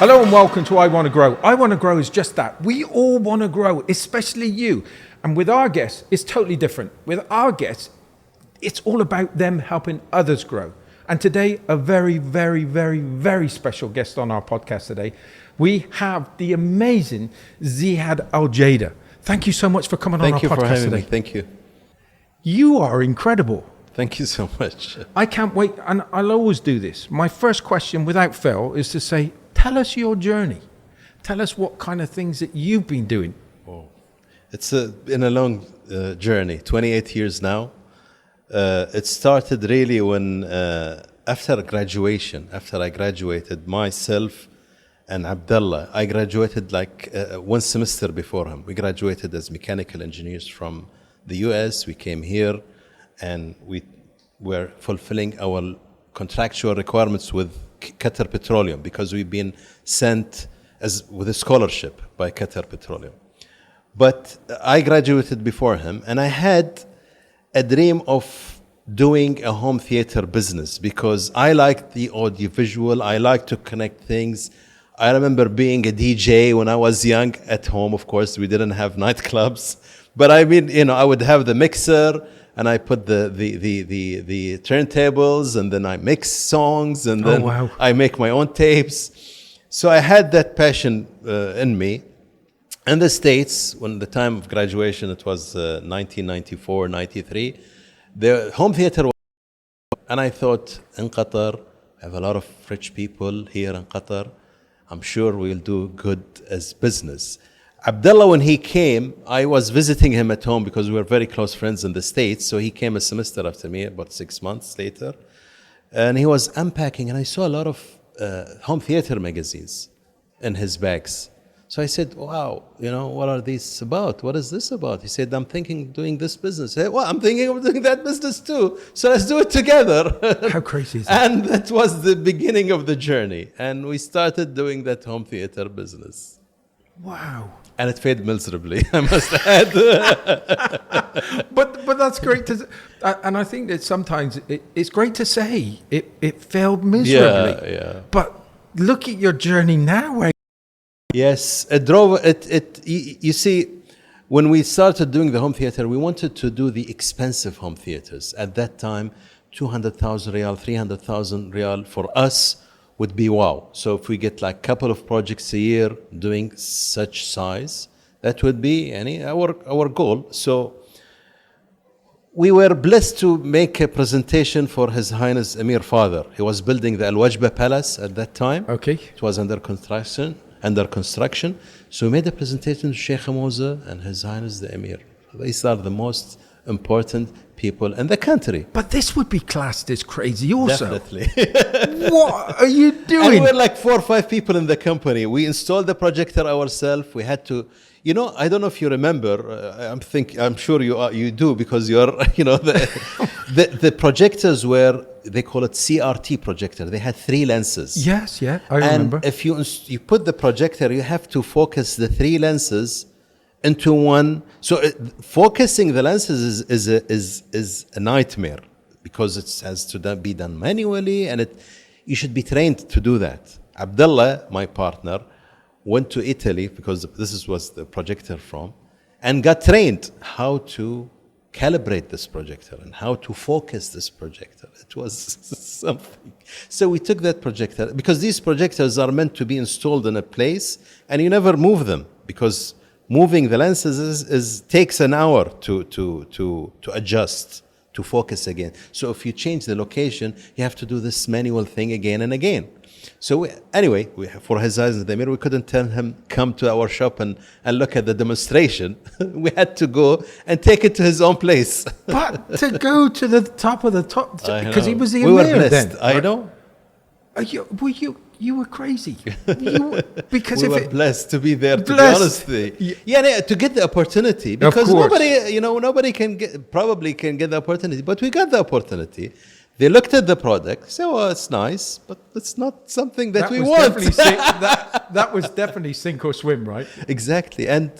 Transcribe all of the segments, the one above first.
Hello and welcome to I Want to Grow. I Want to Grow is just that. We all want to grow, especially you. And with our guests, it's totally different. With our guests, it's all about them helping others grow. And today, a very, very, very, very special guest on our podcast today. We have the amazing Zeyad Al Jaidah. Thank you so much for coming on our podcast today. Thank you for having me. Thank you. You are incredible. Thank you so much. I can't wait, and I'll always do this. My first question, without fail, is to say, tell us your journey. Tell us what kind of things that you've been doing. Oh, it's been a long journey, 28 years now. It started really when, after I graduated, myself and Abdullah, I graduated like one semester before him. We graduated as mechanical engineers from the US. We came here and we were fulfilling our contractual requirements with Qatar Petroleum because we've been sent with a scholarship by Qatar Petroleum. But I graduated before him, and I had a dream of doing a home theater business because I liked the audiovisual, I like to connect things. I remember being a DJ when I was young at home. Of course, we didn't have nightclubs, but I mean, I would have the mixer, and I put the turntables, and then I mix songs, and then I make my own tapes. So I had that passion in me. In the States, when the time of graduation, it was 1994, 93, the home theater was, and I thought, in Qatar, I have a lot of rich people here in Qatar. I'm sure we'll do good as business. Abdullah, when he came, I was visiting him at home because we were very close friends in the States. So he came a semester after me, about 6 months later. And he was unpacking, and I saw a lot of home theater magazines in his bags. So I said, wow, what are these about? What is this about? He said, I'm thinking of doing this business. I said, well, I'm thinking of doing that business too. So let's do it together. How crazy is that? And that was the beginning of the journey. And we started doing that home theater business. Wow. And it failed miserably, I must add. but that's great to, and I think that sometimes it's great to say it failed miserably. Yeah. But look at your journey now. Yes, it drove it. You see, when we started doing the home theater, we wanted to do the expensive home theaters. At that time, 200,000 riyal, 300,000 riyal for us would be wow. So if we get like a couple of projects a year doing such size, that would be our goal. So we were blessed to make a presentation for His Highness Emir Father. He was building the Al Wajba Palace at that time. Okay. It was under construction. So we made a presentation to Sheikh Moza and His Highness the Emir. These are the most important people in the country. But this would be classed as crazy also. Definitely. What are you doing? And we were like 4 or 5 people in the company. We installed the projector ourselves. We had to, I don't know if you remember. I'm sure you do because you're, the projectors were, they call it CRT projector. They had 3 lenses. Yes, yeah, I remember. And if you put the projector, you have to focus the 3 lenses into one. So focusing the lenses is a nightmare because it has to be done manually, and you should be trained to do that. Abdullah, my partner, went to Italy because this was the projector from, and got trained how to calibrate this projector and how to focus this projector. It was something. So we took that projector because these projectors are meant to be installed in a place and you never move them because moving the lenses takes an hour to adjust, to focus again. So if you change the location, you have to do this manual thing again and again. So for His Highness the Emir, we couldn't tell him, come to our shop and look at the demonstration. We had to go and take it to his own place. But to go to the top of the top, because he was the Emir then. I know. You were crazy. Because we were blessed to be there, to be honest. To get the opportunity. Because nobody can get the opportunity. But we got the opportunity. They looked at the product, said, well, it's nice, but it's not something that we want. That was definitely sink or swim, right? Exactly. And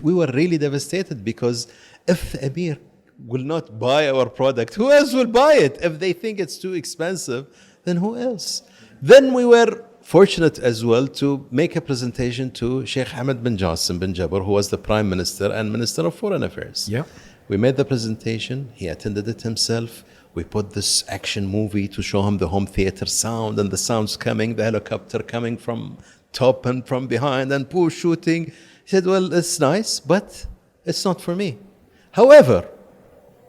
we were really devastated because if Emir will not buy our product, who else will buy it? If they think it's too expensive, then who else? Then we were fortunate as well to make a presentation to Sheikh Hamad bin Jassim bin Jabr, who was the Prime Minister and Minister of Foreign Affairs. Yeah. We made the presentation. He attended it himself. We put this action movie to show him the home theater sound and the sounds coming, the helicopter coming from top and from behind and push shooting. He said, well, it's nice, but it's not for me. However,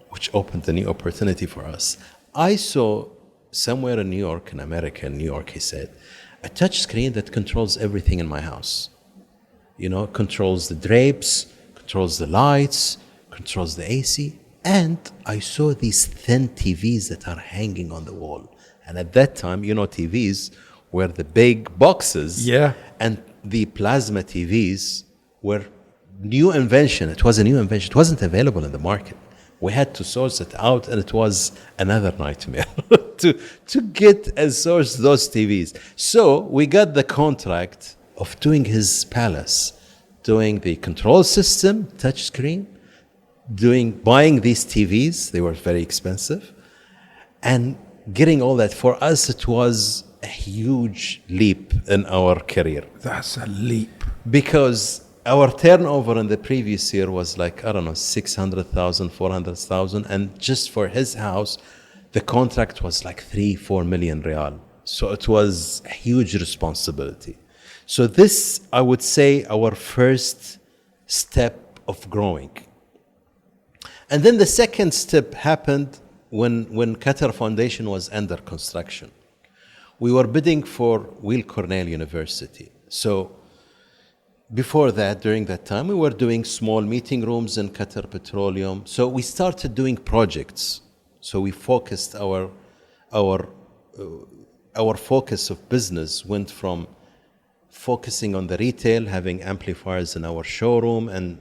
which opened a new opportunity for us, I saw somewhere in New York, in America, in New York, he said, a touch screen that controls everything in my house. You know, controls the drapes, controls the lights, controls the AC. And I saw these thin TVs that are hanging on the wall. And at that time, you know, TVs were the big boxes. Yeah. And the plasma TVs were new invention. It was a new invention. It wasn't available in the market. We had to source it out, and it was another nightmare to get and source those TVs. So we got the contract of doing his palace, doing the control system, touchscreen, buying these TVs. They were very expensive, and getting all that. For us, it was a huge leap in our career. That's a leap. Because our turnover in the previous year was like, I don't know, 600,000, 400,000. And just for his house, the contract was like 3-4 million riyal. So it was a huge responsibility. So this, I would say, our first step of growing. And then the second step happened when Qatar Foundation was under construction. We were bidding for Weill Cornell University. So before that, during that time, we were doing small meeting rooms in Qatar Petroleum. So we started doing projects. So we focused our focus of business went from focusing on the retail, having amplifiers in our showroom and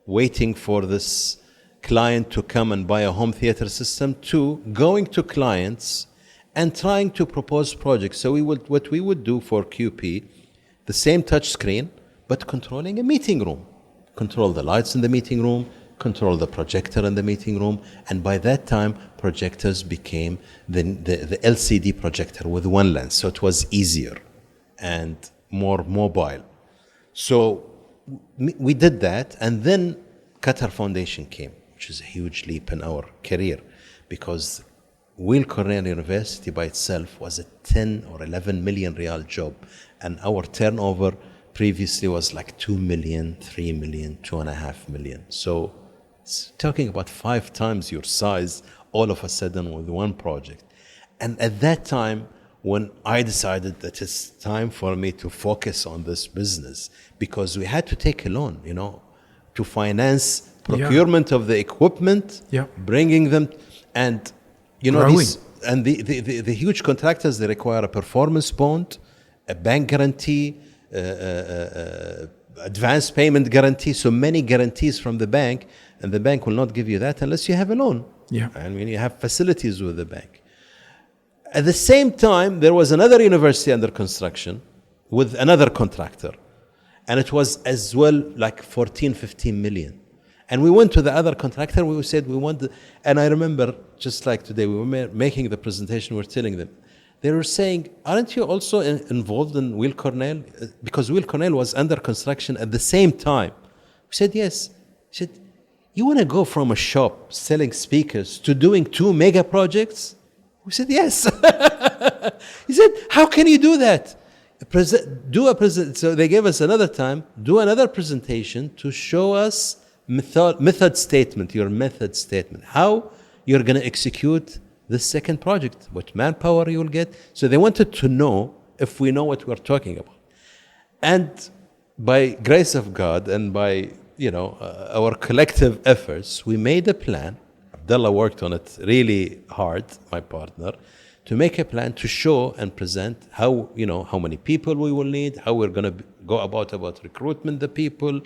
waiting for this client to come and buy a home theater system, to going to clients and trying to propose projects. So what we would do for QP, the same touch screen, but controlling a meeting room. Control the lights in the meeting room, control the projector in the meeting room. And by that time, projectors became the LCD projector with one lens. So it was easier and more mobile. So we did that. And then Qatar Foundation came, which is a huge leap in our career, because Weill Cornell University by itself was a 10 or 11 million riyal job. And our turnover previously was like 2 million, 3 million, 2.5 million. So it's talking about 5 times your size all of a sudden with one project. And at that time, when I decided that it's time for me to focus on this business, because we had to take a loan, you know, to finance procurement of the equipment, bringing them, and you know, the huge contractors, they require a performance bond, a bank guarantee, advance payment guarantee, so many guarantees from the bank, and the bank will not give you that unless you have a loan. I mean, you have facilities with the bank. At the same time, there was another university under construction with another contractor, and it was as well like 14-15 million. And we went to the other contractor, we said we want and I remember just like today, we were making the presentation, we were telling them, they were saying, aren't you also involved in Weill Cornell? Because Weill Cornell was under construction at the same time. We said, yes. He said, you want to go from a shop selling speakers to doing 2 mega projects? We said, yes. He said, how can you do that? So they gave us another time, do another presentation to show us method statement, your method statement, how you're going to execute the second project, what manpower you will get. So they wanted to know if we know what we're talking about. And by grace of God and by, you know, our collective efforts, we made a plan. Abdullah worked on it really hard, my partner, to make a plan to show and present how, you know, how many people we will need, how we're going to go about recruitment the people,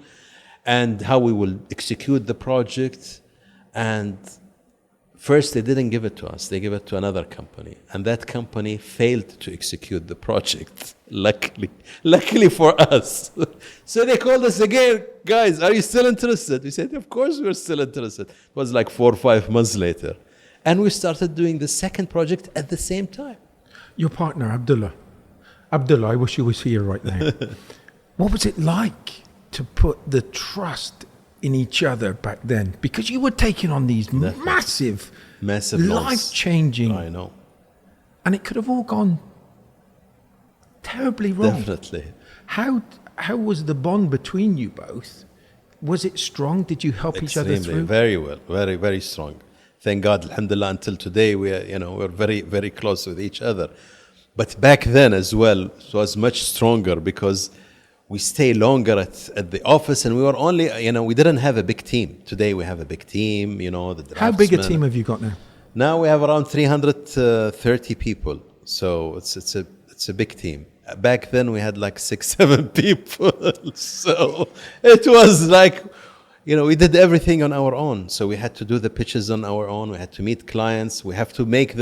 and how we will execute the project. And first, they didn't give it to us. They gave it to another company. And that company failed to execute the project, luckily for us. So they called us again, guys, are you still interested? We said, of course we're still interested. It was like 4 or 5 months later. And we started doing the second project at the same time. Your partner, Abdullah, Abdullah, I wish you was here right now. What was it like to put the trust in each other back then? Because you were taking on these massive loss. life-changing, I know. and it could have all gone terribly wrong. Definitely. How was the bond between you both? Was it strong? Did you help each other Extremely, through? very well, very, very strong. Thank God, alhamdulillah, until today we're very, very close with each other. But back then as well, it was much stronger because we stay longer at the office, and we were only, we didn't have a big team. Today we have a big team, the How big a draftsmen. team have you got now? Now we have around 330 people, so it's a big team. Back then we had like 6-7 people, so it was like, we did everything on our own. So we had to do the pitches on our own. We had to meet clients. We have to make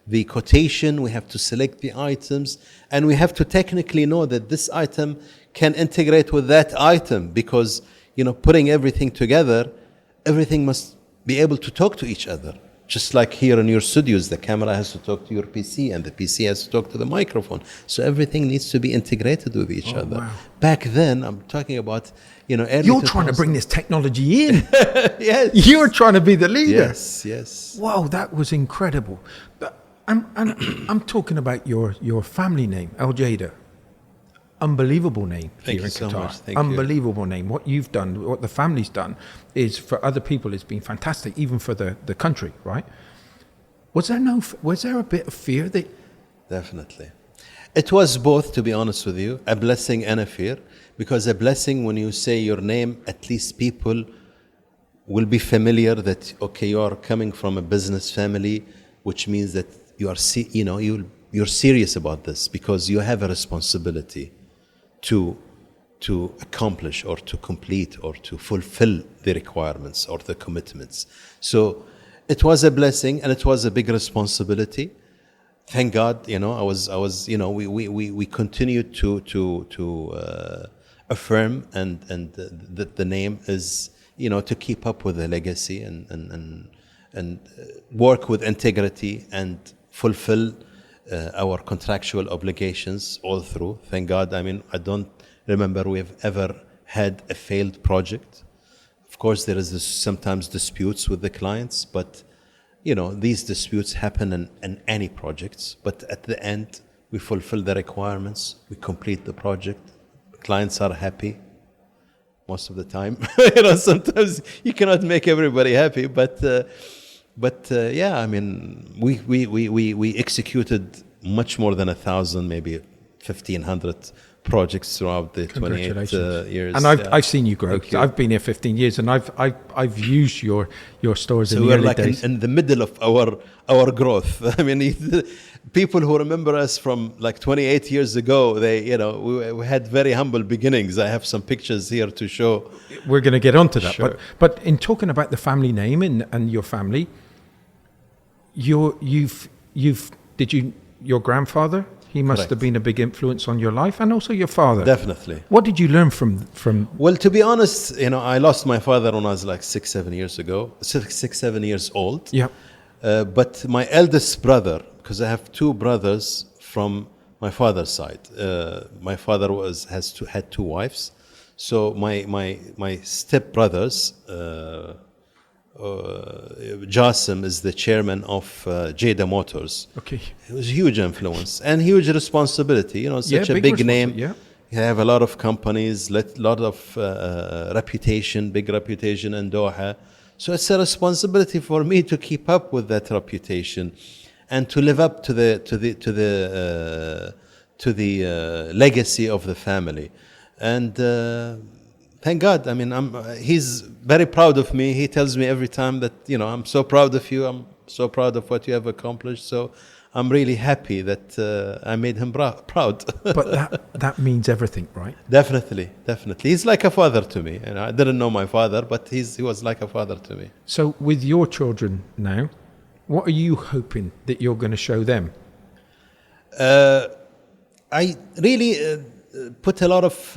the quotation. We have to select the items, and we have to technically know that this item can integrate with that item, because putting everything together, everything must be able to talk to each other. Just like here in your studios, the camera has to talk to your PC, and the PC has to talk to the microphone. So everything needs to be integrated with each other. Wow. Back then, I'm talking about, early You're trying to bring this technology in. Yes. You're trying to be the leader. Yes. Wow, that was incredible. But I'm talking about your family name, Al Jaidah. Unbelievable name Thank here you in so Qatar. much. Thank you. Unbelievable name. What you've done, what the family's done, is for other people has been fantastic, even for the country, right? Was there a bit of fear that? Definitely. It was both, to be honest with you, a blessing and a fear. Because a blessing, when you say your name, at least people will be familiar that, okay, you are coming from a business family, which means that you are, you're serious about this, because you have a responsibility to accomplish or to complete or to fulfill the requirements or the commitments. So it was a blessing and it was a big responsibility. Thank God, we continued to affirm and that the name is, to keep up with the legacy and work with integrity and fulfill our contractual obligations all through. Thank God. I don't remember we've ever had a failed project. Of course, there is sometimes disputes with the clients, but these disputes happen in any projects. But at the end, we fulfill the requirements, we complete the project. Clients are happy most of the time. Sometimes you cannot make everybody happy, but yeah, we executed much more than 1,000, maybe 1,500 projects throughout the 28 years. And I've seen you grow. You. I've been here 15 years, and I've used your stores so in the we're early like days. in the middle of our growth. People who remember us from like 28 years ago, we had very humble beginnings. I have some pictures here to show. We're going to get onto that, Sure. but in talking about the family name and your family, your grandfather, he must Correct. have been a big influence on your life, and also your father. Definitely. What did you learn from? Well, to be honest, I lost my father when I was like 6-7 years old. Yeah. But my eldest brother, because I have two brothers from my father's side. My father had two wives. So my step brothers, Jassim is the chairman of Jaidah Motors. Okay. It was a huge influence and huge responsibility. Such a big name. Yeah. You have a lot of companies, lot of big reputation in Doha. So it's a responsibility for me to keep up with that reputation and to live up to the legacy of the family. And thank God. He's very proud of me. He tells me every time that, I'm so proud of you. I'm so proud of what you have accomplished. So I'm really happy that I made him proud. But that means everything, right? Definitely. He's like a father to me. And I didn't know my father, but he was like a father to me. So with your children now, what are you hoping that you're going to show them? I really put a lot of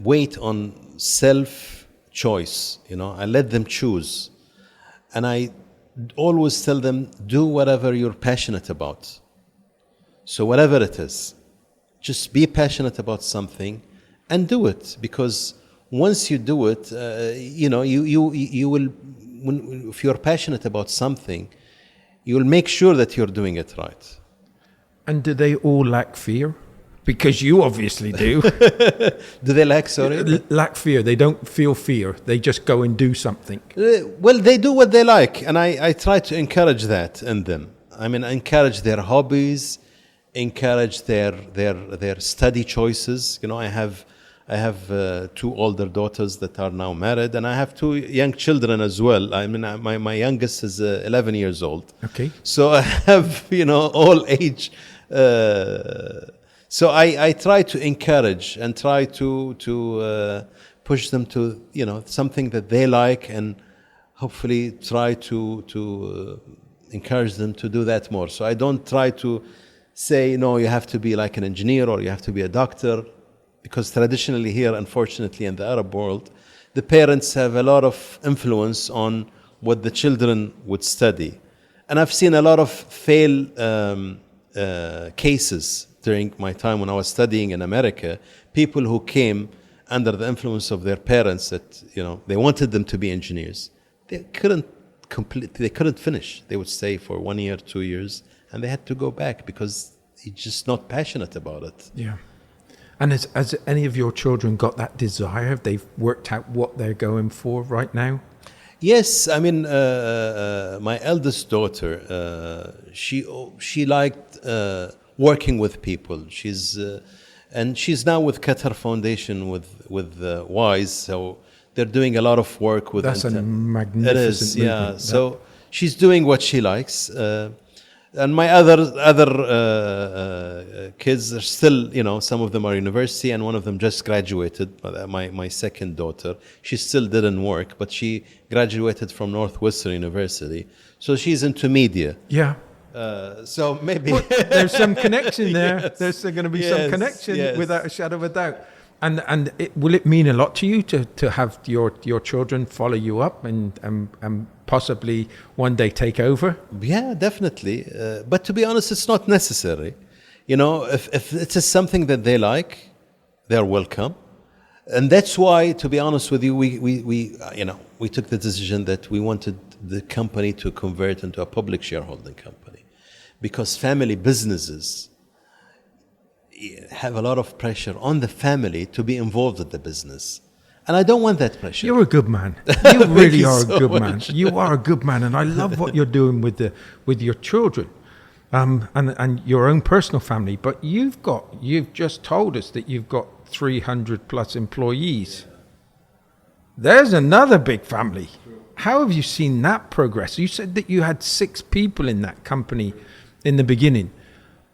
weight on self-choice. I let them choose. And I always tell them, do whatever you're passionate about. So whatever it is, just be passionate about something and do it, because once you do it, you will, if you're passionate about something, you will make sure that you're doing it right. And do they all lack fear? Because you obviously do. Do they lack, sorry? Lack fear. They don't feel fear. They just go and do something. Well, they do what they like, and I try to encourage that in them. I mean, encourage their hobbies, encourage their study choices. You know, I have two older daughters that are now married, and I have two young children as well. I mean, my youngest is 11 years old. Okay. So I have, all age. So I try to encourage and try to push them to, something that they like, and hopefully try to encourage them to do that more. So I don't try to say, no, you have to be like an engineer or you have to be a doctor, because traditionally here, unfortunately, in the Arab world, the parents have a lot of influence on what the children would study. And I've seen a lot of fail cases during my time when I was studying in America, people who came under the influence of their parents that, they wanted them to be engineers. They couldn't finish. They would stay for 1 year, 2 years, and they had to go back because they're just not passionate about it. Yeah. And has any of your children got that desire? Have they worked out what they're going for right now? Yes, I mean, my eldest daughter, she liked working with people. She's now with Qatar Foundation with WISE, so they're doing a lot of work with. That's a magnificent It is, movement, yeah. So she's doing what she likes. And my other kids are still, some of them are university, and one of them just graduated. My second daughter, she still didn't work, but she graduated from Northwestern University, so she's into media. Yeah. So maybe there's some connection there. Yes. There's going to be some connection, yes. without a shadow of a doubt. And will it mean a lot to you to have your children follow you up and possibly one day take over? Yeah, definitely. But to be honest, it's not necessary. If it is something that they like, they're welcome. And that's why, to be honest with you, we took the decision that we wanted the company to convert into a public shareholding company, because family businesses have a lot of pressure on the family to be involved in the business. And I don't want that pressure. You're a good man. You really are a so good much. man. You are a good man, and I love what you're doing with your children, and your own personal family. But you've just told us that you've got 300 plus employees. There's another big family. How have you seen that progress? You said that you had 6 people in that company in the beginning.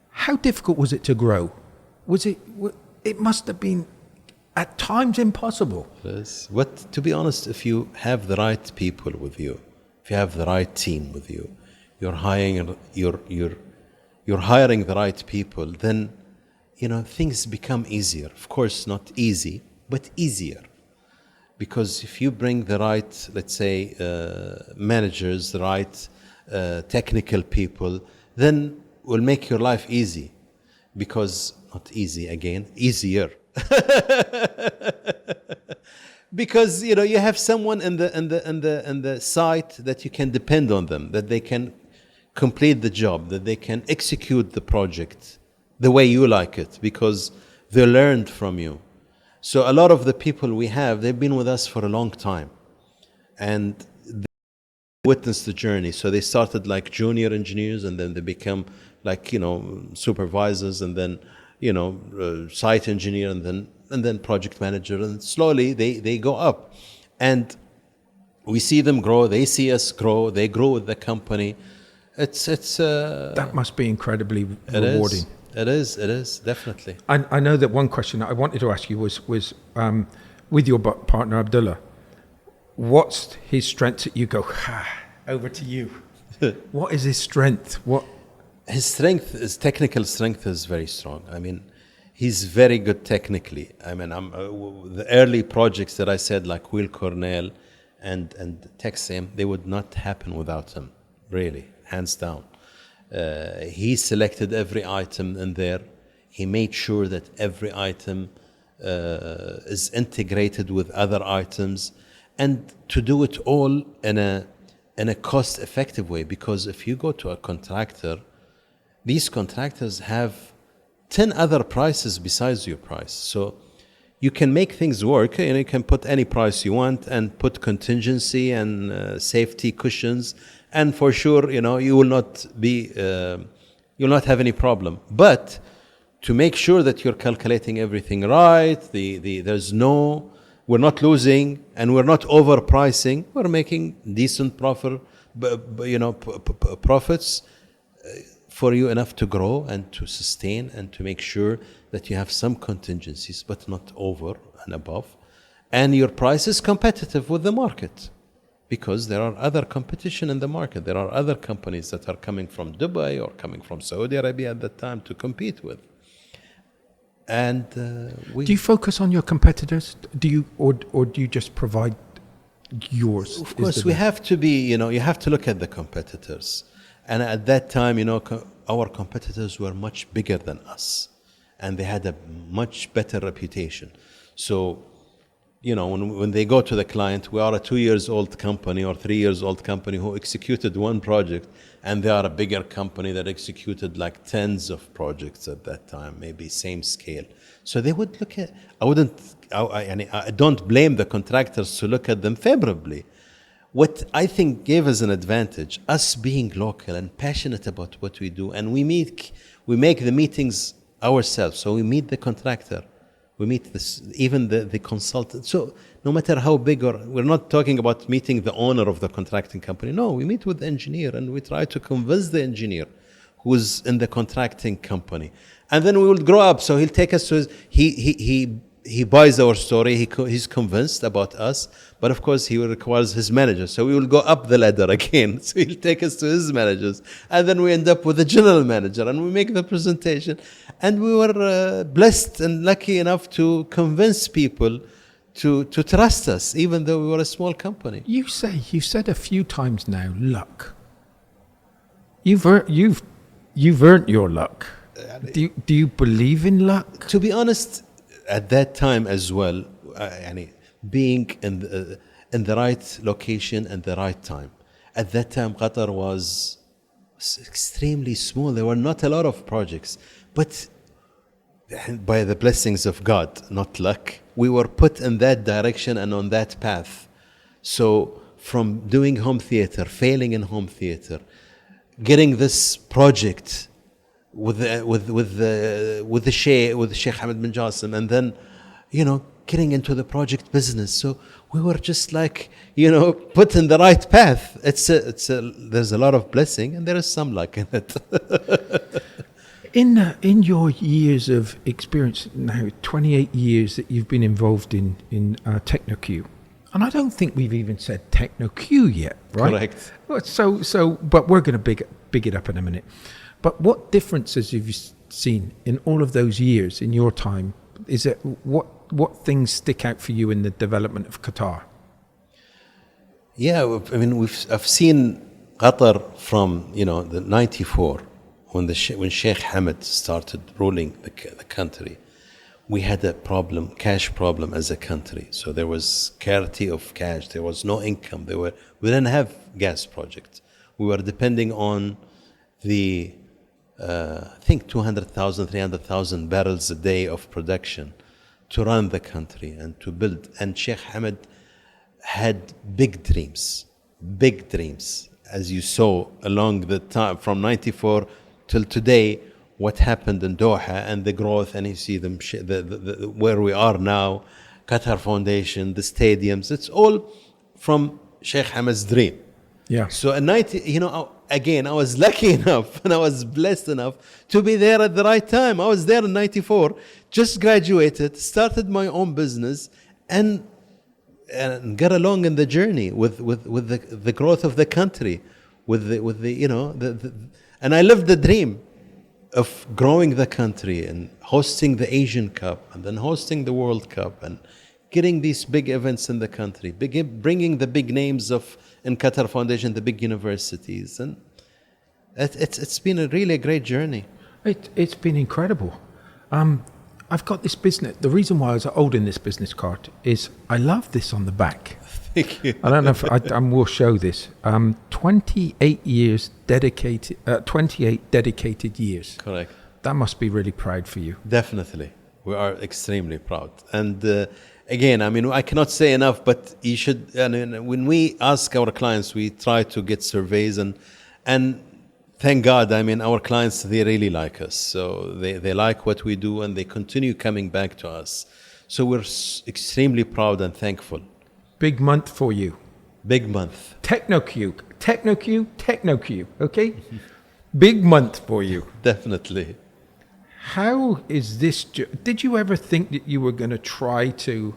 How difficult was it to grow? It must have been at times impossible. Yes. But to be honest, if you have the right people with you, if you have the right team with you, you're hiring the right people, then things become easier. Of course, not easy, but easier. Because if you bring the right, let's say, managers, the right technical people, then will make your life easy. Because not easy again, easier. Because you have someone in the site that you can depend on them, that they can complete the job, that they can execute the project the way you like it, because they learned from you. So a lot of the people we have, they've been with us for a long time, and they witnessed the journey. So they started like junior engineers, and then they become like supervisors, and then site engineer, and then project manager, and slowly they go up, and we see them grow. They see us grow. They grow with the company. It's that must be incredibly rewarding. It is definitely. I know that one question I wanted to ask you was with your partner Abdullah, what's his strengths that you go, over to you? What is his strength? His technical strength is very strong. I mean, he's very good technically. I mean, the early projects that I said, like Will Cornell and TechSim, they would not happen without him, really, hands down. He selected every item in there. He made sure that every item is integrated with other items, and to do it all in a cost-effective way. Because if you go to a contractor, these contractors have 10 other prices besides your price. So you can make things work, and you can put any price you want and put contingency and safety cushions, and for sure, you will not be, you'll not have any problem. But to make sure that you're calculating everything right, we're not losing and we're not overpricing. We're making decent profits for you, enough to grow and to sustain and to make sure that you have some contingencies, but not over and above. And your price is competitive with the market, because there are other competition in the market. There are other companies that are coming from Dubai or coming from Saudi Arabia at that time to compete with. And do you focus on your competitors? Do you just provide yours? Of course, we have to be. You have to look at the competitors. And at that time, our competitors were much bigger than us, and they had a much better reputation. So, when they go to the client, we are a 2 years old company or 3 years old company who executed one project, and they are a bigger company that executed like tens of projects at that time, maybe same scale. So they would look at, I don't blame the contractors to look at them favorably. What I think gave us an advantage, us being local and passionate about what we do, and we make the meetings ourselves. So we meet the contractor, we meet even the consultant. So no matter how big, we're not talking about meeting the owner of the contracting company. No, we meet with the engineer, and we try to convince the engineer who's in the contracting company. And then we will grow up. So he'll take us to he buys our story. He's convinced about us, but of course he requires his manager. So we will go up the ladder again. So he'll take us to his managers, and then we end up with the general manager, and we make the presentation. And we were blessed and lucky enough to convince people to trust us, even though we were a small company. You've said a few times now, luck. You've earned your luck. Do you believe in luck? To be honest, at that time as well, being in the right location and the right time. At that time, Qatar was extremely small. There were not a lot of projects, but by the blessings of God, not luck, we were put in that direction and on that path. So from doing home theater, failing in home theater, getting this project with Sheikh Hamad bin Jassim, and then getting into the project business. So we were just like put in the right path. There's a lot of blessing and there is some luck in it. In your years of experience now, 28 years that you've been involved in Techno Q, and I don't think we've even said Techno Q yet, right? Correct. So, but we're going to big it up in a minute. But what differences have you seen in all of those years in your time? Is it what things stick out for you in the development of Qatar? Yeah, I've seen Qatar from the '94 when Sheikh Hamad started ruling the country. We had a cash problem as a country. So there was scarcity of cash. There was no income. We didn't have gas projects. We were depending on the I think 200,000, 300,000 barrels a day of production to run the country and to build. And Sheikh Hamad had big dreams, as you saw along the time from '94 till today. What happened in Doha and the growth, and you see them where we are now, Qatar Foundation, the stadiums. It's all from Sheikh Hamad's dream. Yeah. So in again, I was lucky enough and I was blessed enough to be there at the right time. I was there in '94, just graduated, started my own business, and got along in the journey with the growth of the country, and I lived the dream of growing the country and hosting the Asian Cup and then hosting the World Cup and getting these big events in the country, bringing the big names in Qatar Foundation, the big universities. And It's been a really great journey. It's been incredible. I've got this business. The reason why I was holding this business card is I love this on the back. Thank you. I don't know if I will show this. 28 years dedicated. 28 dedicated years. Correct. That must be really proud for you. Definitely. We are extremely proud. And again, I mean, I cannot say enough, but you should, when we ask our clients, we try to get surveys and thank God, I mean, our clients, they really like us. So they like what we do and they continue coming back to us. So we're extremely proud and thankful. Big month for you. Big month. Techno Q. Techno Q. Techno Q. Okay? Big month for you. Definitely. How is this? Did you ever think that you were going to try to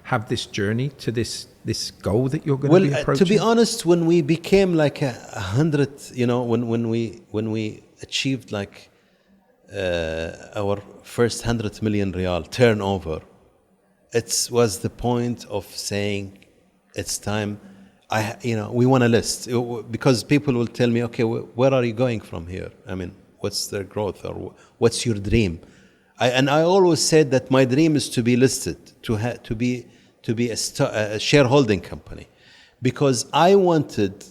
have this journey to this goal that you're going to be approaching? To be honest, when we became like 100, when we achieved like our first 100 million real turnover, it was the point of saying it's time. We want a list because people will tell me, okay, where are you going from here? I mean, what's their growth or what's your dream? I always said that my dream is to be listed, to be a shareholding company, because I wanted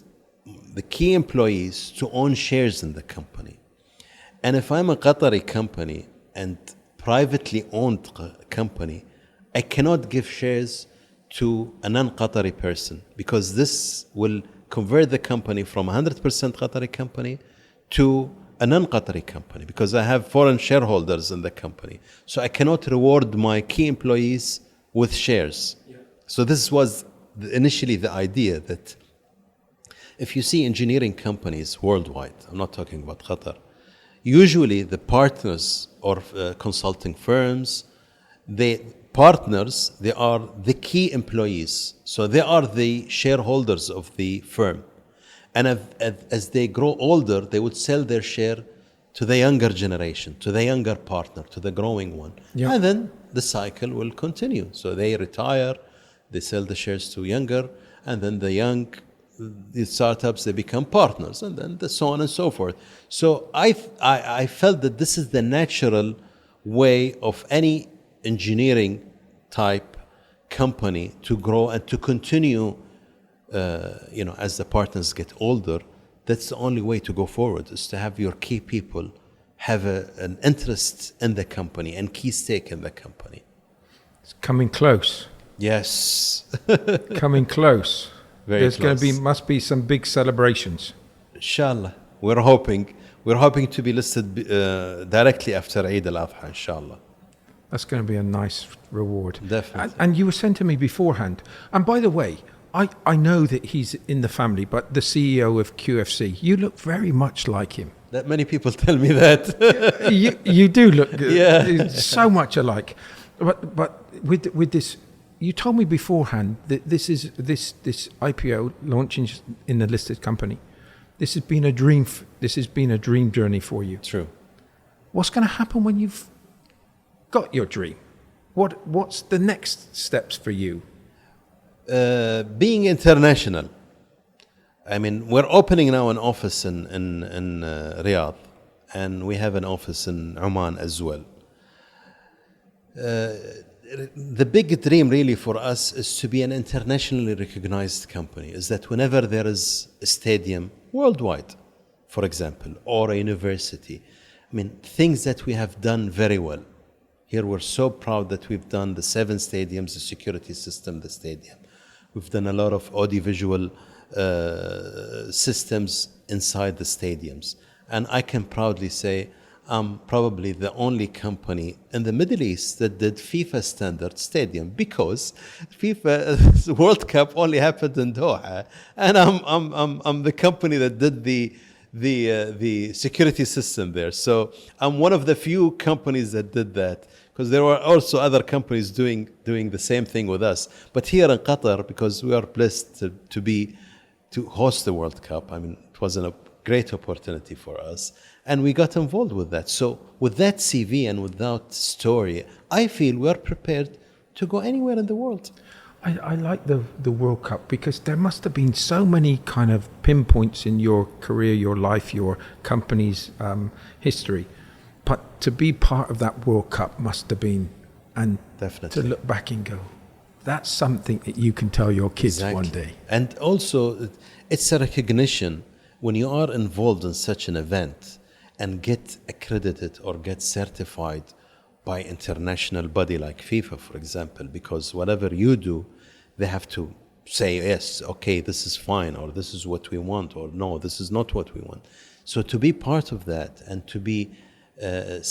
the key employees to own shares in the company. And if I'm a Qatari company and privately owned company, I cannot give shares to a non-Qatari person, because this will convert the company from 100% Qatari company to a non-Qatari company, because I have foreign shareholders in the company. So I cannot reward my key employees with shares. Yeah. So this was initially the idea that if you see engineering companies worldwide, I'm not talking about Qatar, usually the partners or consulting firms, they are the key employees. So they are the shareholders of the firm. And as they grow older, they would sell their share to the younger generation, to the younger partner, to the growing one. Yeah. And then the cycle will continue. So they retire, they sell the shares to younger, and then the startups, they become partners, and then so on and so forth. So I felt that this is the natural way of any engineering type company to grow and to continue. As the partners get older, that's the only way to go forward, is to have your key people have an interest in the company and key stake in the company. It's coming close. Yes. Coming close. Very There's close. Must be some big celebrations. Inshallah. We're hoping to be listed directly after Eid al-Adha, inshallah. That's going to be a nice reward. Definitely. And you were saying to me beforehand, and by the way, I know that he's in the family, but the CEO of QFC, you look very much like him. That many people tell me that. you do look yeah. so much alike. But with this, you told me beforehand that this IPO launching in a listed company. This has been a dream. This has been a dream journey for you. True. What's going to happen when you've got your dream? What's the next steps for you? Being international. I mean, we're opening now an office in Riyadh, and we have an office in Oman as well. The big dream really for us is to be an internationally recognized company, is that whenever there is a stadium worldwide, for example, or a university, I mean, things that we have done very well. Here we're so proud that we've done the 7 stadiums, the security system, the stadium. We've done a lot of audiovisual systems inside the stadiums. And I can proudly say I'm probably the only company in the Middle East that did FIFA standard stadium, because FIFA World Cup only happened in Doha, and I'm the company that did the security system there. So I'm one of the few companies that did that, because there were also other companies doing the same thing with us. But here in Qatar, because we are blessed to host the World Cup, I mean, it was a great opportunity for us, and we got involved with that. So with that CV and with that story, I feel we are prepared to go anywhere in the world. I like the World Cup because there must have been so many kind of pinpoints in your career, your life, your company's history. But to be part of that World Cup must have been, and Definitely. to look back and go, that's something that you can tell your kids Exactly. one day. And also, it's a recognition when you are involved in such an event and get accredited or get certified by international body like FIFA, for example, because whatever you do, they have to say, yes, okay, this is fine, or this is what we want, or no, this is not what we want. So to be part of that and to be, to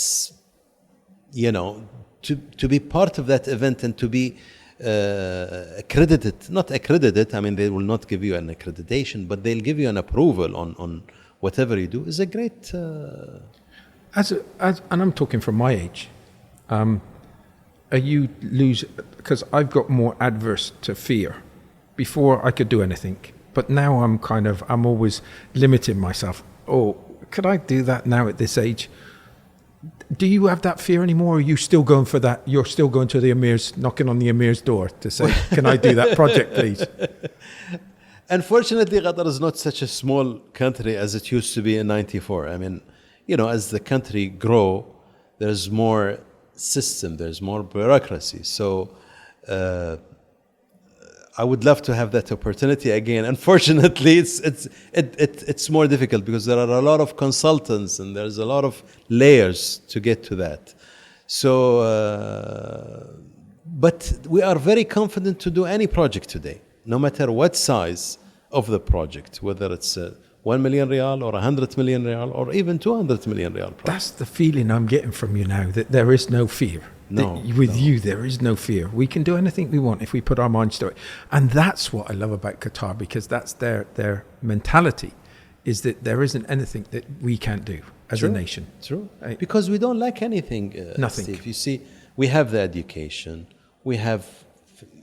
be part of that event and to be not accredited, I mean, they will not give you an accreditation, but they'll give you an approval on whatever you do, is a great... And I'm talking from my age. You lose, because I've got more adverse to fear. Before I could do anything, but now I'm always limiting myself. Oh, could I do that now at this age? Do you have that fear anymore? Or are you still going for that? You're still going to the Emir's, knocking on the Emir's door to say, can I do that project, please? Unfortunately, Qatar is not such a small country as it used to be in '94. I mean, as the country grow, there's more system, there's more bureaucracy. So I would love to have that opportunity again. Unfortunately, it's more difficult because there are a lot of consultants and there's a lot of layers to get to that. So, but we are very confident to do any project today, no matter what size of the project, whether it's 1 million riyal or 100 million riyal or even 200 million riyal project. That's the feeling I'm getting from you now, that there is no fear. No, with you, there is no fear. We can do anything we want if we put our minds to it. And that's what I love about Qatar, because that's their mentality, is that there isn't anything that we can't do as a nation. True. Because we don't lack anything. Nothing. Steve. You see, we have the education, we have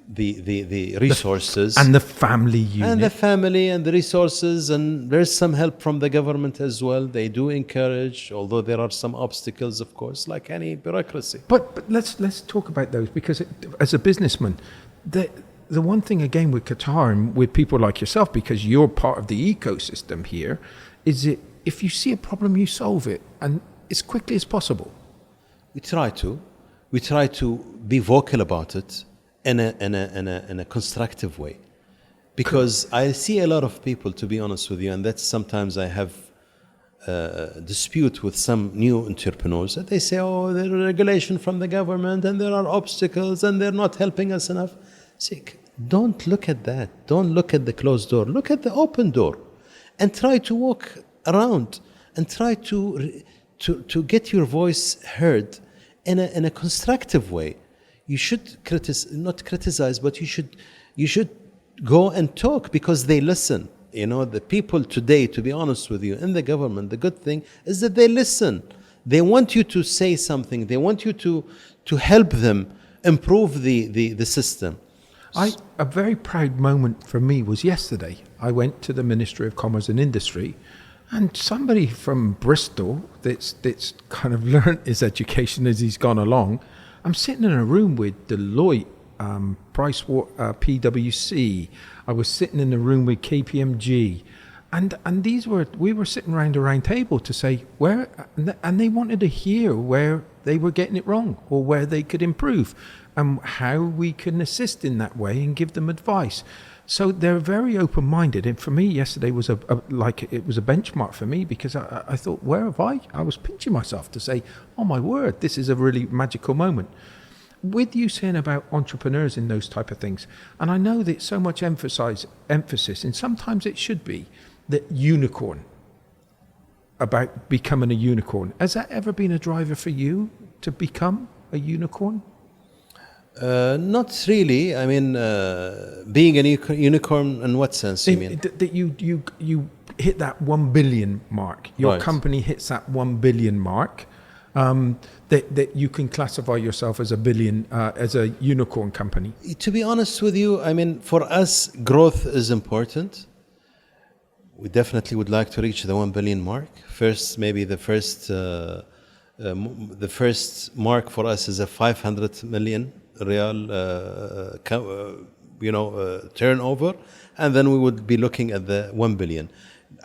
the resources. And the family unit. And the family and the resources, and there's some help from the government as well. They do encourage, although there are some obstacles, of course, like any bureaucracy. But let's talk about those, because as a businessman, the one thing again with Qatar and with people like yourself, because you're part of the ecosystem here, is that if you see a problem, you solve it, and as quickly as possible. We try to be vocal about it in a constructive way, because I see a lot of people, to be honest with you, and that's sometimes I have a dispute with some new entrepreneurs that they say, oh, there are regulation from the government and there are obstacles and they're not helping us enough. See, don't look at that. Don't look at the closed door. Look at the open door and try to walk around and try to get your voice heard in a constructive way. You should not criticize, but you should go and talk, because they listen. The people today, to be honest with you, in the government, the good thing is that they listen. They want you to say something. They want you to help them improve the system. A very proud moment for me was yesterday. I went to the Ministry of Commerce and Industry, and somebody from Bristol that's kind of learnt his education as he's gone along. I'm sitting in a room with Deloitte, PwC. I was sitting in a room with KPMG, and we were sitting around a round table to say and they wanted to hear where they were getting it wrong or where they could improve, and how we can assist in that way and give them advice. So they're very open-minded, and for me, yesterday was it was a benchmark for me, because I thought, where have I was pinching myself to say, oh my word, this is a really magical moment. With you saying about entrepreneurs in those type of things, and I know that so much emphasis, and sometimes it should be, that unicorn, about becoming a unicorn. Has that ever been a driver for you to become a unicorn? Not really. I mean, being a unicorn in what sense? You mean that you hit that 1 billion mark. Your company hits that 1 billion mark. That you can classify yourself as as a unicorn company. To be honest with you, I mean, for us, growth is important. We definitely would like to reach the 1 billion mark. First, maybe the first mark for us is a 500 million real. turnover, and then we would be looking at the 1 billion.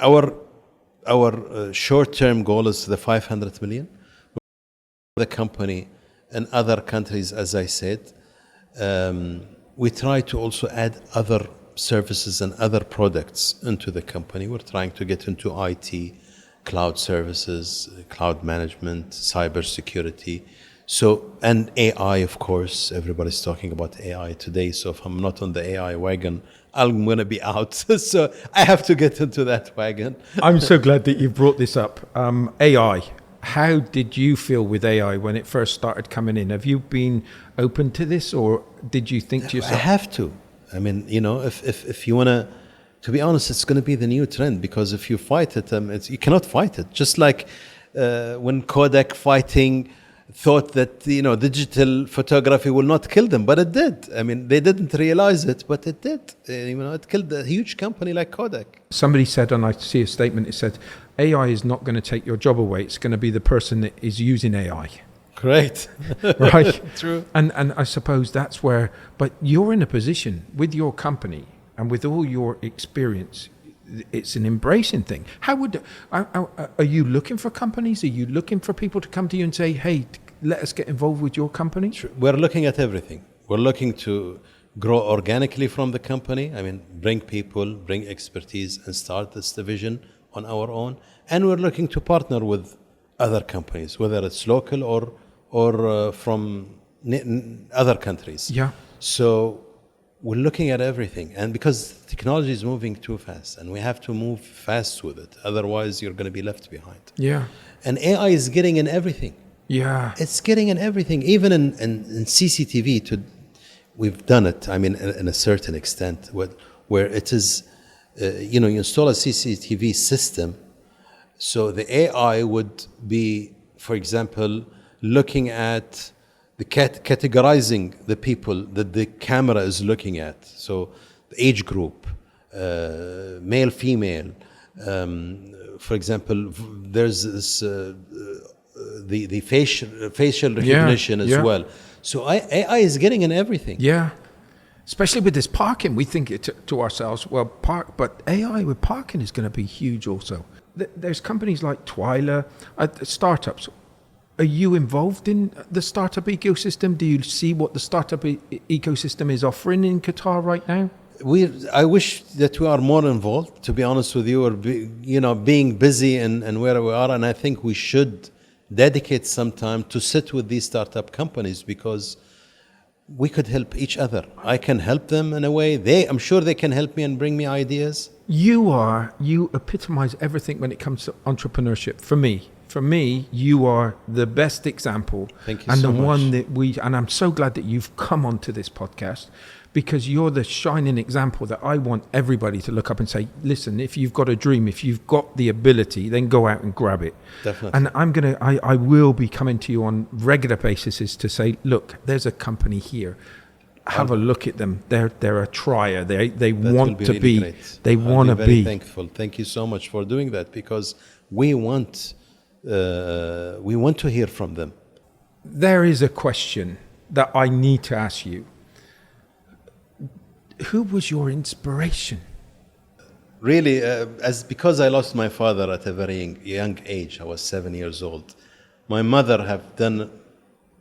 Our short-term goal is the 500 million. The company in other countries, as I said, we try to also add other services and other products into the company. We're trying to get into IT, cloud services, cloud management, cyber security. So, and AI, of course, everybody's talking about AI today. So if I'm not on the AI wagon, I'm going to be out. So I have to get into that wagon. I'm so glad that you brought this up. AI. How did you feel with AI when it first started coming in? Have you been open to this, or did you think to yourself? I have to. I mean, if you want to be honest, it's going to be the new trend, because if you fight it, you cannot fight it. Just like when Kodak fighting thought that digital photography will not kill them, but it did. I mean, they didn't realize it, but it did. It killed a huge company like Kodak. Somebody said, and I see a statement, it said, AI is not going to take your job away. It's going to be the person that is using AI. Great. Right? True. And I suppose that's where, but you're in a position with your company and with all your experience, it's an embracing thing. Are you looking for companies? Are you looking for people to come to you and say, hey, let us get involved with your company? We're looking at everything. We're looking to grow organically from the company. I mean, bring people, bring expertise, and start this division on our own. And we're looking to partner with other companies, whether it's local or from other countries. Yeah. So we're looking at everything. And because technology is moving too fast, and we have to move fast with it. Otherwise, you're going to be left behind. Yeah. And AI is getting in everything. Yeah. It's getting in everything, even in CCTV. We've done it, I mean, in a certain extent, where it is, you install a CCTV system. So the AI would be, for example, looking at categorizing the people that the camera is looking at. So the age group, male, female. For example, there's this the facial recognition as well. So AI is getting in everything. Yeah. Especially with this parking, we think to ourselves, well, but AI with parking is going to be huge also. There's companies like Twyla, startups. Are you involved in the startup ecosystem? Do you see what the startup ecosystem is offering in Qatar right now? I wish that we are more involved, to be honest with you, or being busy and where we are. And I think we should dedicate some time to sit with these startup companies, because we could help each other. I can help them in a way. I'm sure they can help me and bring me ideas. You epitomize everything when it comes to entrepreneurship. For me, you are the best example. Thank you and so the much. one that and I'm so glad that you've come onto this podcast, because you're the shining example that I want everybody to look up and say, listen, if you've got a dream, if you've got the ability, then go out and grab it. Definitely. And I will be coming to you on regular basis to say, look, there's a company here. Have a look at them. They're a trier. They want to be. Great. They want to be. Very thankful. Thank you so much for doing that, because we want to hear from them. There is a question that I need to ask you. Who was your inspiration? Really, because I lost my father at a very young age. I was 7 years old. My mother have done,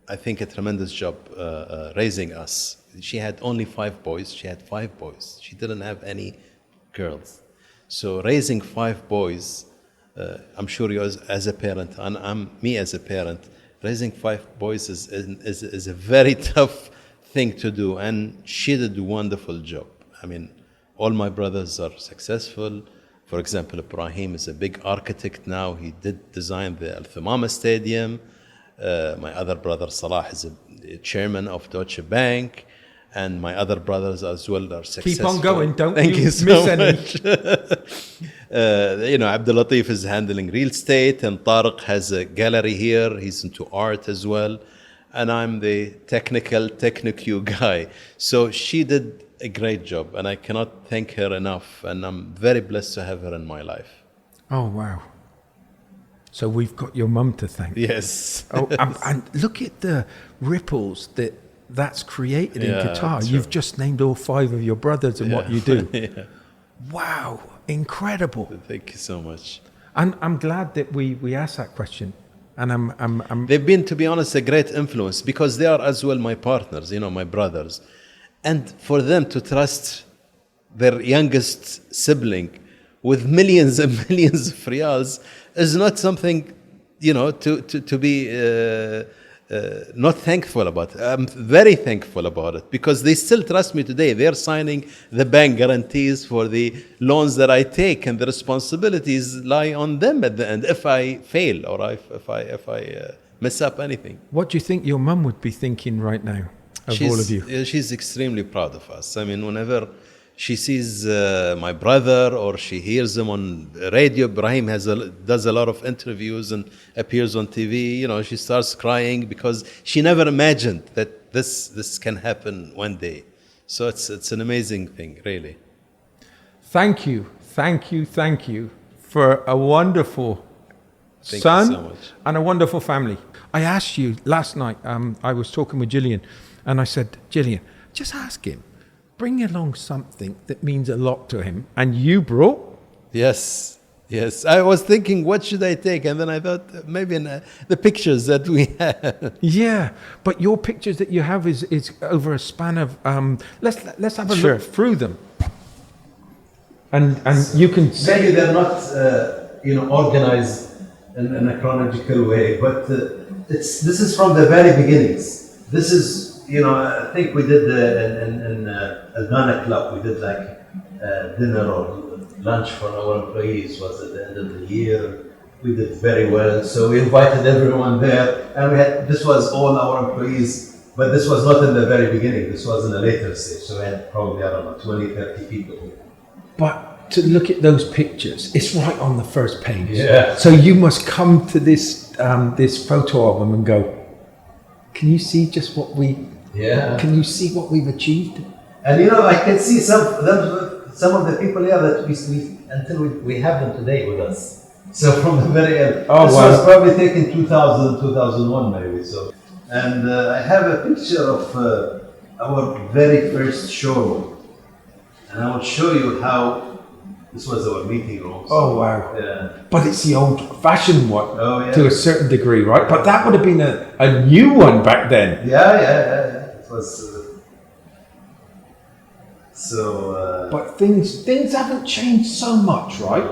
I think, a tremendous job raising us. She had only 5 boys. She had 5 boys. She didn't have any girls. So raising 5 boys, I'm sure you as a parent, and me as a parent, raising 5 boys is a very tough thing to do. And she did a wonderful job. I mean, all my brothers are successful. For example, Ibrahim is a big architect now. He did design the Al Thumama Stadium. My other brother Salah is a chairman of Deutsche Bank. And my other brothers as well are successful. Keep on going, don't Thank you so miss much. Abdul Latif is handling real estate, and Tariq has a gallery here. He's into art as well. And I'm the Techno Q guy. So she did a great job, and I cannot thank her enough. And I'm very blessed to have her in my life. Oh, wow. So we've got your mum to thank. Yes. And look at the ripples that that's created in Yeah, Qatar. true. You've just named all 5 of your brothers and what you do. Yeah. Wow, incredible. Thank you so much. And I'm glad that we asked that question. And I'm They've been, to be honest, a great influence because they are as well my partners, my brothers. And for them to trust their youngest sibling with millions and millions of riyals is not something, to be not thankful about. I'm very thankful about it because they still trust me today. They're signing the bank guarantees for the loans that I take, and the responsibilities lie on them at the end if I fail or if I mess up anything. What do you think your mum would be thinking right now of all of you? She's extremely proud of us. I mean, whenever she sees my brother or she hears him on radio, Ibrahim does a lot of interviews and appears on TV, she starts crying because she never imagined that this can happen one day. So it's an amazing thing, really. Thank you for a wonderful son so much. and a wonderful family. I asked you last night, I was talking with Gillian, and I said, Gillian, just ask him. Bring along something that means a lot to him. And you brought? Yes. I was thinking, what should I take? And then I thought maybe the pictures that we have. Yeah, but your pictures that you have is over a span of. Let's have a Sure. look through them. And you can say Maybe they're not organized in a chronological way, but this is from the very beginnings. This is. I think we did in Al Ghana Club, we did like dinner or lunch for our employees, was at the end of the year. We did very well, so we invited everyone there, and this was all our employees, but this was not in the very beginning, this was in a later stage, so we had probably, 20, 30 people. But to look at those pictures, it's right on the first page. Yeah. So you must come to this photo album and go, can you see just what can you see what we've achieved? And I can see some of the people here that we have them today with us. So from the very end. This was probably taken 2000, 2001 maybe. So, and I have a picture of our very first showroom, and I will show you how this was our meeting room. Oh wow! Yeah. But it's the old-fashioned one to a Yeah. certain degree, right? But that would have been a new one back then. Yeah. It was. But things haven't changed so much, right?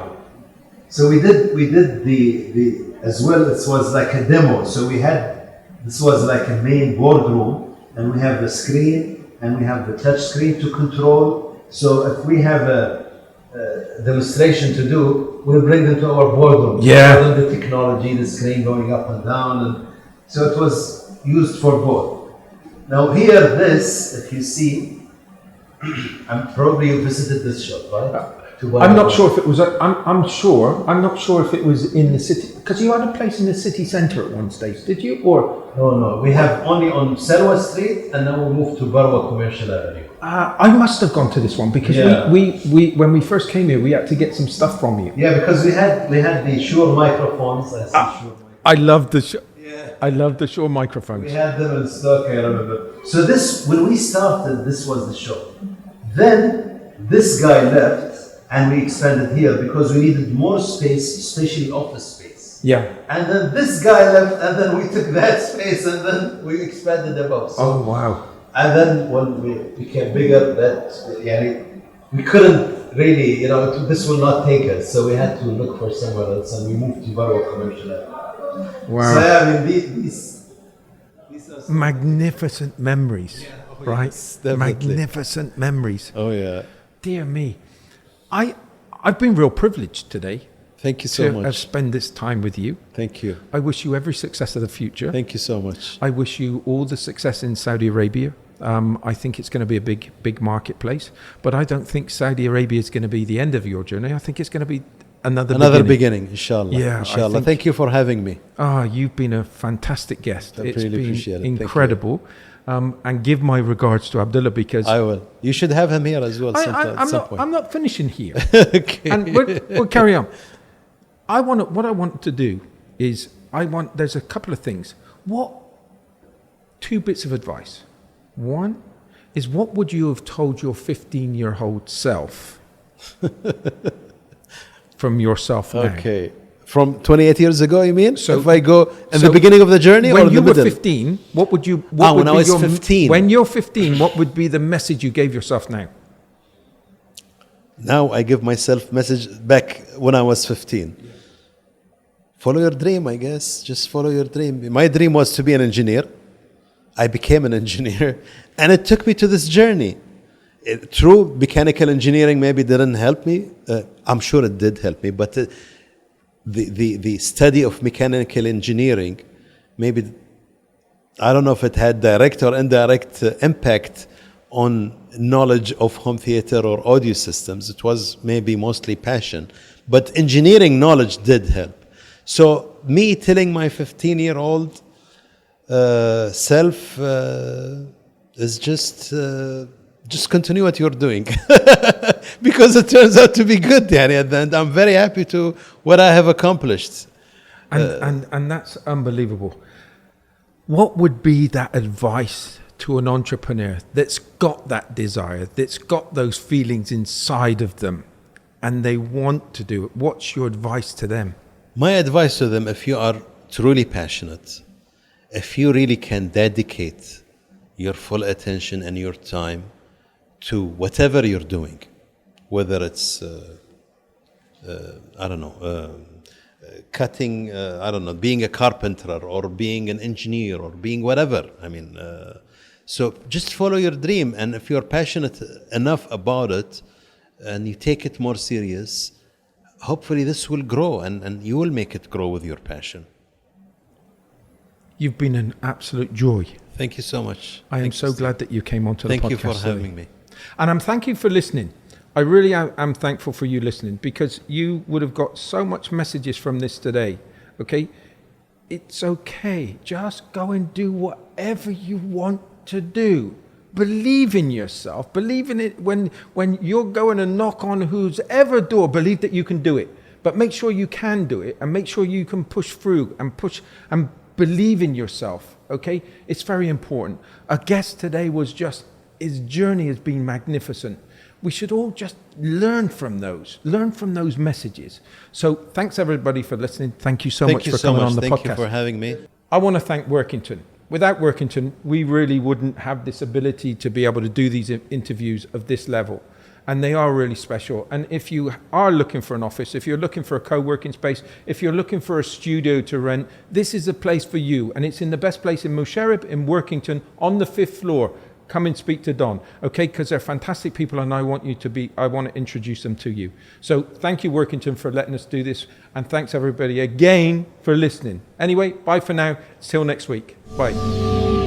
So we did the as well. This was like a demo. So this was like a main boardroom, and we have the screen and we have the touch screen to control. So if we have a demonstration to do, we'll bring them to our boardroom. Yeah. So the technology, the screen going up and down, and so it was used for both. Now here, if you see, probably you visited this shop, right? I'm not sure if it was. I'm not sure if it was in the city, because you had a place in the city centre at one stage, did you? Or No. We have only on Selwa Street, and now we moved to Barwa Commercial Avenue. I must have gone to this one because we when we first came here, we had to get some stuff from you. Yeah, because we had the Shure microphones. I love the I love the Shure microphones. We had them in stock, I remember. So when we started, this was the shop. Then this guy left, and we expanded here because we needed more space, especially office space. Yeah. And then this guy left, and then we took that space, and then we expanded above. So, Oh wow. and then when we became bigger, we couldn't really, this will not take us. So we had to look for somewhere else, and we moved to Barwa Commercial Avenue. Wow. So these are Magnificent memories, right? yes, definitely. Magnificent memories. Oh yeah. Dear me, I've been real privileged today Thank you so to have much. spent this time with you. Thank you. I wish you every success of the future. Thank you so much. I wish you all the success in Saudi Arabia. I think it's going to be a big marketplace, but I don't think Saudi Arabia is going to be the end of your journey. I think it's going to be another beginning, inshallah. Yeah, I Inshallah. think- Thank you for having me. You've been a fantastic guest. I It's really been appreciate it. Thank you. incredible. And give my regards to Abdullah because I will. You should have him here as well at some point. I'm not finishing here. Okay. And we'll carry on. What I want to do is there's a couple of things. What 2 bits of advice One is, what would you have told your 15-year-old self from yourself now? Okay. From 28 years ago, you mean? So if I go in so the beginning of the journey or when the you were middle? 15, what would you? What would when I be was your, 15. When you're 15, what would be the message you gave yourself now? Now I give myself message back when I was 15. Follow your dream, I guess. Just follow your dream. My dream was to be an engineer. I became an engineer, and it took me to this journey. True, mechanical engineering maybe didn't help me. I'm sure it did help me, but the study of mechanical engineering, maybe, I don't know if it had direct or indirect impact on knowledge of home theater or audio systems. It was maybe mostly passion, but engineering knowledge did help. So me telling my 15-year-old self is just continue what you're doing because it turns out to be good, yani, at the end. I'm very happy to what I have accomplished. And that's unbelievable. What would be that advice to an entrepreneur that's got that desire, that's got those feelings inside of them, and they want to do it? What's your advice to them? My advice to them, if you are truly passionate, if you really can dedicate your full attention and your time to whatever you're doing, whether it's, cutting, being a carpenter or being an engineer or being whatever. So just follow your dream. And if you're passionate enough about it and you take it more serious, hopefully this will grow and you will make it grow with your passion. You've been an absolute joy. Thank you so much. I am so glad that you came onto the podcast. Thank you for having me. And I'm thank you for listening. I really am thankful for you listening, because you would have got so much messages from this today. Okay? It's okay. Just go and do whatever you want to do. Believe in yourself. Believe in it when you're going to knock on whose ever door. Believe that you can do it. But make sure you can do it, and make sure you can push through and believe in yourself. Okay? It's very important. Our guest today his journey has been magnificent. We should all just learn from those messages. So thanks everybody for listening. Thank you so much for coming on the podcast. Thank you for having me. I want to thank Workington. Without Workington, we really wouldn't have this ability to be able to do these interviews of this level. And they are really special. And if you are looking for an office, if you're looking for a co-working space, if you're looking for a studio to rent, this is a place for you. And it's in the best place in Musharraf, in Workington, on the 5th floor. Come and speak to Don, okay? Because they're fantastic people, and I want to introduce them to you. So thank you, Workington, for letting us do this. And thanks everybody again for listening. Anyway, bye for now. Till next week. Bye.